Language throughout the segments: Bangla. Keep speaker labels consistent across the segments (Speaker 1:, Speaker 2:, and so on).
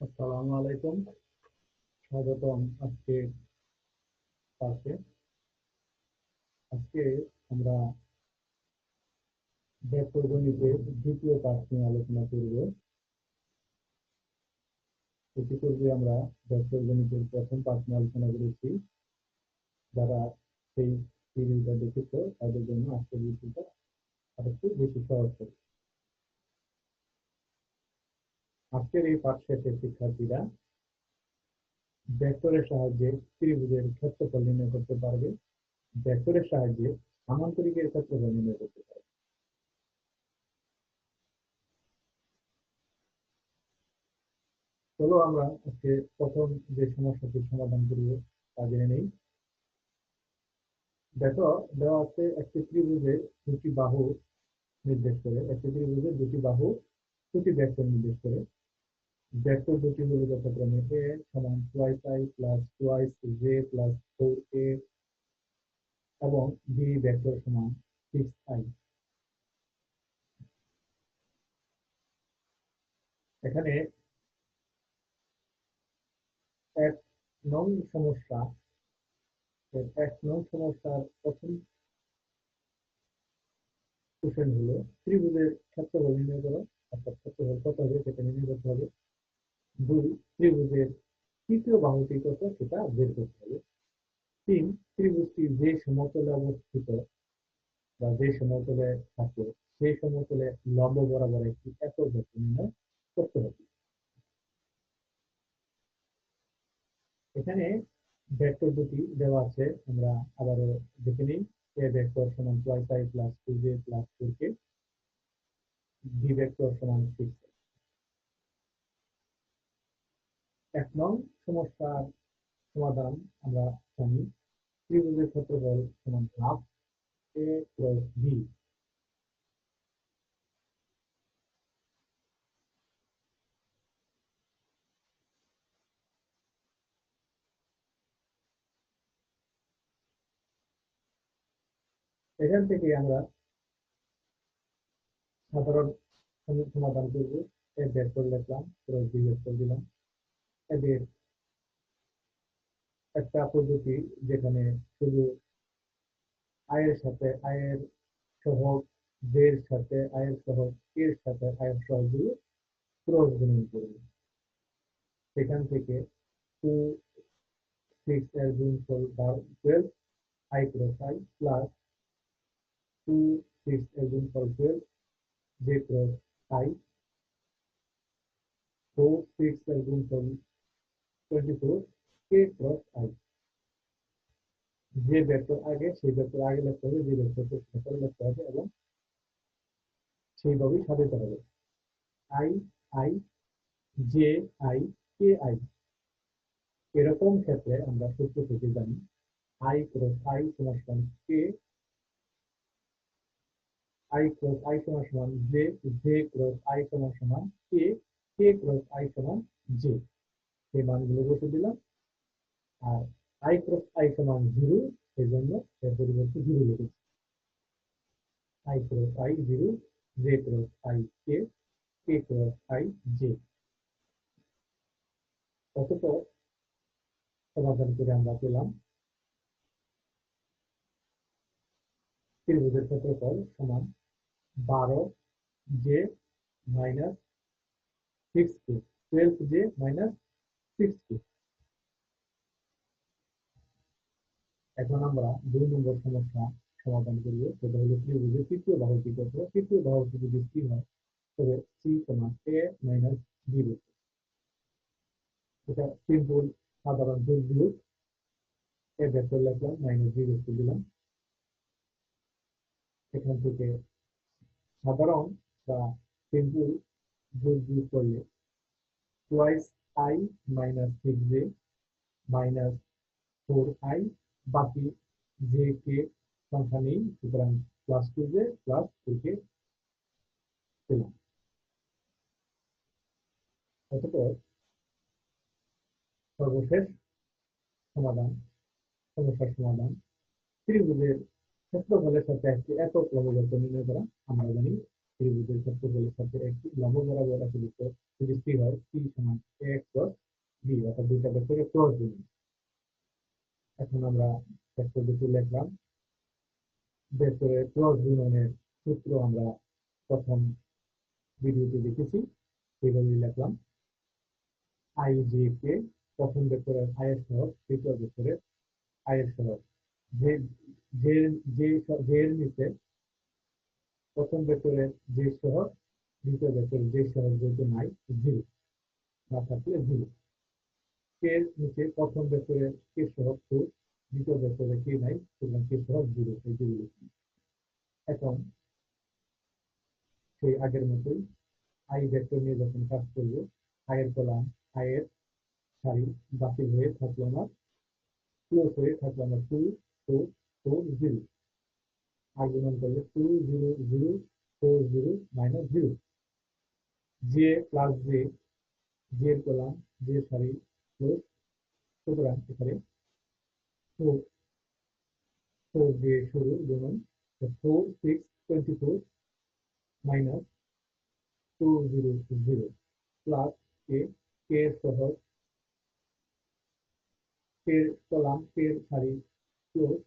Speaker 1: আসসালামু আলাইকুম। স্বাগতম আজকে ক্লাসে। আজকে আমরা ভেক্টর গণিতের দ্বিতীয় পাঠ নিয়ে আলোচনা করব। ইতিপূর্বে আমরা ভেক্টর গণিতের প্রথম পাঠ নিয়ে আলোচনা করেছি। যারা সেই ভিডিওটা দেখেছ তাদের জন্য আজকের ভিডিওটা আরেকটু বেশি সহজ হবে। আজকের এই পাঠ শেষে শিক্ষার্থীরা ভেক্টরের সাহায্যে ত্রিভুজের ক্ষেত্রফল নির্ণয় করতে পারবে, ভেক্টরের সাহায্যে সামান্তরিকের ক্ষেত্রফল নির্ণয় করতে পারবে। চলো আমরা আজকে প্রথম যে সমস্যাটির সমাধান করব তা জেনে নেই। দেখো, দেওয়া আছে একটি ত্রিভুজের দুটি বাহু নির্দেশ করে, একটি ত্রিভুজের দুটি বাহু দুটি ভেক্টর নির্দেশ করে। ভেক্টর দুটি হল যথাক্রমে এ সমান twice i plus twice J plus 4a এবং বি ভেক্টর সমান 6i। এখানে এক নং সমস্যা, এক নং সমস্যার প্রথম কোশ্চেন হলো ত্রিভুজের ক্ষেত্রফল নির্ণয় করো। অর্থাৎ ক্ষেত্রফল কত হবে সেটা নির্ণয় করতে হবে। দুই, ত্রিভুজের তৃতীয় বাহুটি কত সেটা বের করতে হবে। তিন, ত্রিভুজটি যে সমতলে অবস্থিত বা যে সমতলে থাকে সেই সমতলে লম্ব বরাবর একটি একক ভেক্টর নির্ণয় করতে হবে। এখানে ভেক্টর দুটি দেওয়া আছে, আমরা আবারও দেখে নিই। এ ভেক্টর সমান twice i plus 2j plus 4k, B vector সমান 6। এক নং সমস্যার সমাধান আমরা জানি, ত্রিভুজের ক্ষেত্রফল সমান হাফ এ ক্রস বি। এখান থেকে আমরা সাধারণ সমাধান করব। এ ভেক্টর লিখলাম, ক্রস বি ভেক্টর দিলাম। এদের একটা পদ্ধতি যেখানে শুধু আয়ের সাথে আয়ের সহগ, দের সাথে আয়ের সহগ, এর সাথে আয়ের সহগ দিয়ে ক্রস গুণন করব। সেখান থেকে 2 6 এর গুণফল 12 আই ক্রস আই প্লাস 2 6 এর গুণফল 12 জে ক্রস আই, 4 6 এর গুণফল 24 কে ক্রস আই। যে ভেক্টর আগে সেই ভেক্টর আগে লিখতে হবে, যে ভেক্টর পরে লিখতে হবে এবং সেইভাবেই সাজাতে হবে। I I J I K I, এরকম ক্ষেত্রে আমরা সূত্র থেকে জানি আই ক্রস আই সমান সমান কে, আই ক্রস আই সমান সমান জে, জে ক্রস আই সমান সমান কে, কে ক্রস আই সমান জে। এই মানগুলো বসে দিলাম। আর আই ক্রস আই সমান 0, সেই জন্য এর পরিবর্তে 0 লিখেছি। I cross I 0, J cross I K, K cross I J. অতঃপর সমাধান করে আমরা পেলাম ত্রিভুজের ক্ষেত্রফল সমান 12 J minus 6k, 12 J minus 6k। এখন আমরা 2 নম্বর সমস্যা সমাধান করব। সেটা হলো ত্রিভুজের তৃতীয় বাহুটি কত। তৃতীয় বাহুটি যদি c হয় তবে c সমান a মাইনাস b ভেক্টর। এটা সিম্পল সাধারণ যোগ বিয়োগ। a ভেক্টর লিখলাম, মাইনাস b ভেক্টর দিলাম। এখান থেকে সাধারণ বা সিম্পল যোগ বিয়োগ করলে twice I minus 6j minus 4i, বাকি জে কে সংখ্যা নেই, সুতরাং প্লাস 2j প্লাস 4k পেলাম। অতঃপর সর্বশেষ সমাধান, সমস্যার সমাধান, ত্রিভুজের ক্ষেত্রফলের সাথে একটি একক লম্ব ভেক্টর নির্ণয় করা। আমরা জানি ত্রিভুজের ক্ষেত্রফলের সাথে একটি লম্ব বরাবর একটি বৃত্ত যদি সি হয়, সি সমান এ ক্রস বি, অর্থাৎ দুইটা ভেক্টরের ক্রস গুণন। এখন আমরা ভেক্টর দুটি লিখলাম। ভেক্টরের ক্রস গুণনের সূত্র আমরা প্রথম ভিডিওতে দেখেছি, এইভাবে লিখলাম। আই জে কে প্রথম ভেক্টরের আয়ের সহগ, দ্বিতীয় ভেক্টরের আয়ের সহগ। যে যে যে এর নিচে প্রথম ভেক্টরের যে সহগ, দ্বিতীয় ভেক্টরের যে সহগ যেহেতু নাই, জিরো না থাকলে জিরো। কে এর নিচে প্রথম ভেক্টরের কে সহগ টু, দ্বিতীয় ভেক্টরের কে নাই, সুতরাং কে সহগ জিরো, এই জিরো। এখন সেই আগের মতোই আই ভেক্টর নিয়ে যখন কাজ করবো, আয়ের কলাম, আয়ের সারি বাতিল হয়ে থাকলো না, ক্লোজ হয়ে থাকলো না 2 4 4 0। আগুণন করলে 2 0 0 4 0 minus 0। J plus J, J এর কলাম, জে সারি ক্লোজ, সুতরাং এখানে 4 4 দিয়ে শুরু গুণন 4 6 24 মাইনাস 2 0 0 প্লাস কে, কে এর সহগ, কে এর কলাম, কে এর সারি ক্লোজ,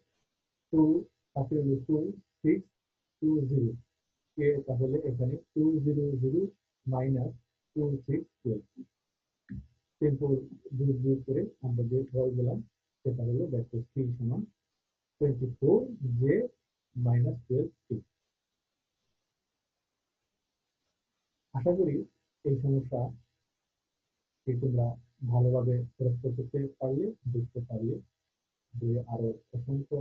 Speaker 1: 2 তাকে 2 6 2 0, কে তাহলে এখানে 2 0 0 মাইনাস 2 6 12। সিম্পল যোগ করে আমরা যে ফল পেলাম সেটা হলো ভেক্টর সি সমান 24 জে মাইনাস 12 সি। আশা করি এই সমস্যা তোমরা ভালোভাবে প্রশ্ন করতে পারলে, বুঝতে পারলে যে আরো অসংখ্য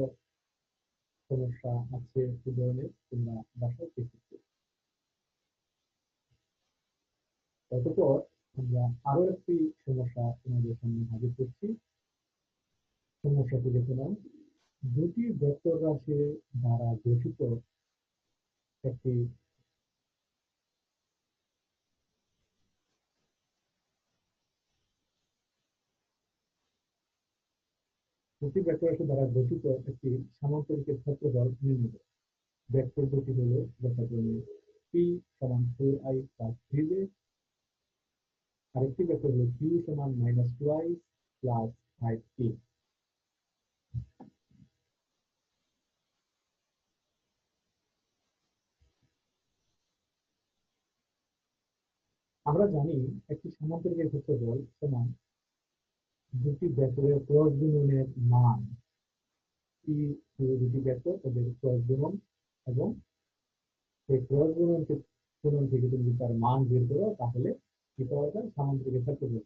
Speaker 1: সমস্যা আছে এই ধরনের, তোমরা বাসায় শিখতে। অতঃপর আমরা আরো একটি সমস্যা তোমাদের সামনে হাজির করছি। সমস্যাটি দেখে নাও। দুটি ভেক্টর রাশি দ্বারা গঠিত একটি দুটি ভেক্টর রাশি দ্বারা গঠিত একটি সামান্তরিকের ক্ষেত্রফল নির্ণয় করো। ভেক্টর দুটি হলো যথাক্রমে পি সমান 4i প্লাস 3j, আরেকটি ভেক্টর হলো কিউ সমান মাইনাস 2i প্লাস 5k। আমরা জানি একটি সামান্তরিকের ক্ষেত্রফল সমান দুটি ভেক্টরের ক্রস গুণনের মান। পি দুটি ভেক্টর, ওদের ক্রস গুণন, এবং সেই ক্রস গুণন থেকে তুমি যদি তার মান বের করো তাহলে কি পাওয়া যায়, সামান্তরিকের ক্ষেত্রফল।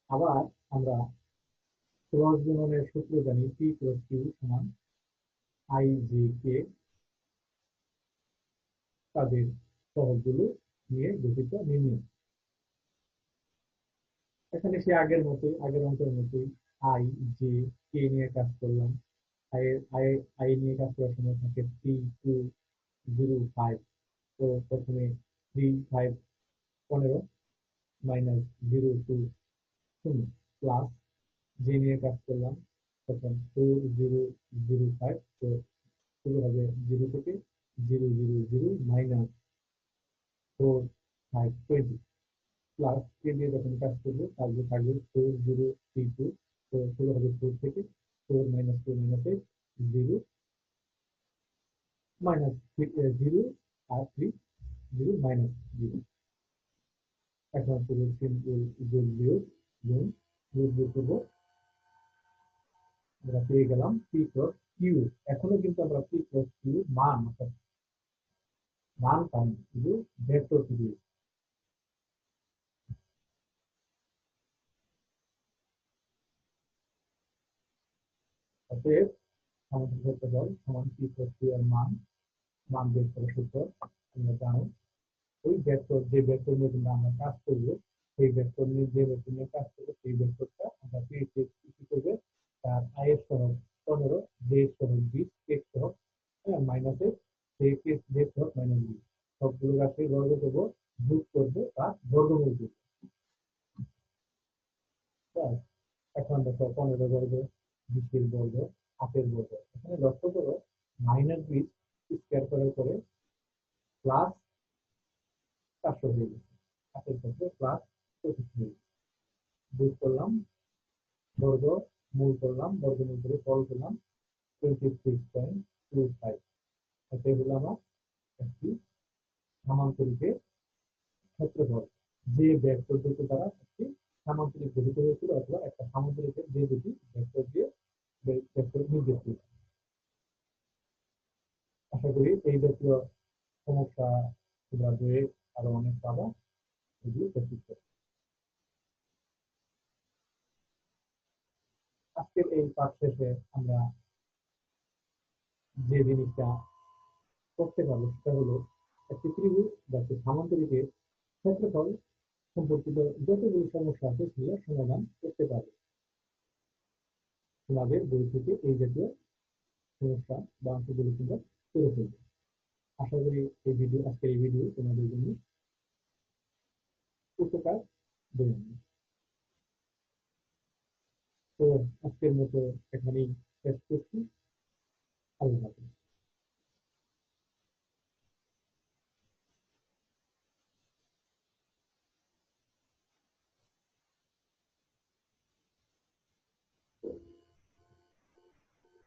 Speaker 1: আবার আমরা ক্রস গুণনের সূত্র জানি, পি ক্রস কিউ সমান আই জে কে, তাদের সহগগুলো নিয়ে গঠিত নির্ণয়। এখানে সে আগের মতোই, আগের অঙ্কের মতোই আই জে কে নিয়ে কাজ করলাম। আই আই আই নিয়ে কাজ করার সময় থাকে 3 2 0 5। তো প্রথমে 3 5 15 মাইনাস 0 2 0 প্লাস জে নিয়ে কাজ করলাম, তখন 4 0 0 5। তো শুরু হবে 0 থেকে, 0 0 0 মাইনাস 4 5 20 প্লাস কে দিয়ে যখন কাজ করবো তাহলে থাকবে 4 0 3 2। তো শুরু হবে 4 থেকে, 4 মাইনাস 2 মাইনাস 8 0 মাইনাস 0 আর 3 0 মাইনাস 0। এখন শুধু সিম্পল যোগ বিয়োগ গুণ, যোগ বিয়োগ করবো, আমরা পেয়ে গেলাম পি ক্রস কিউ। এখনো কিন্তু আমরা পি ক্রস কিউ মান, অর্থাৎ মান পাইনি, শুধু ভেক্টর দিয়ে। অতএব আমাদের ক্ষেত্রফল সমান পি ক্রস কিউ এর মান, মান বের করার সূত্র তোমরা জানো। ওই ভেক্টর, যে ভেক্টর নিয়ে তোমরা আমরা কাজ করবো, সেই ভেক্টর নিয়ে যে ভেক্টর নিয়ে কাজ করবো সেই ভেক্টরটা আমরা পেয়েছি কি করবে, তার আয়ের সহগ 15, জে সহগ 20, এক্স সহগ মাইনাস এক্স, জে সহগ মাইনাস 20, সবগুলো রাশি বর্গ করবো, যোগ করবো আর বর্গমূল করবো। এখন দেখো 15 বর্গ, 20 বর্গ, 8 বর্গ। এখানে লক্ষ্য করো মাইনাস 20 স্কোয়ার করার পরে করলাম, বর্গমূল করে ফল পেলাম 26.25। এটাই হলো আমার একটি সামান্তরিকের ক্ষেত্রফল, যে ব্যাগ পদ্ধতি দ্বারা একটি সামান্তরিক গঠিত হয়েছিল, অথবা একটা সামান্তরিকের যে দুটি ভেক্টর দিয়ে ভেক্টর নির্দেশ করেছে। আশা করি এই জাতীয় সমস্যা তোমরা বইয়ে আরো অনেক পাবা, এগুলো প্র্যাকটিস করো। আজকের এই পাঠ শেষে আমরা যে জিনিসটা করতে পারবো সেটা হলো একটি ত্রিভুজ বা একটি সামান্তরিকের ক্ষেত্রফল সম্পর্কিত যতগুলো সমস্যা আছে সেগুলো সমাধান করতে পারবে। তোমাদের বই থেকে এই জাতীয় সমস্যা বা অঙ্কগুলো তোমরা করে ফেলবে। আশা করি আজকের এই ভিডিও তোমাদের জন্য উপকার দেবে। তো আজকের মতো এখানেই শেষ করছি। আল্লাহ হাফেজ।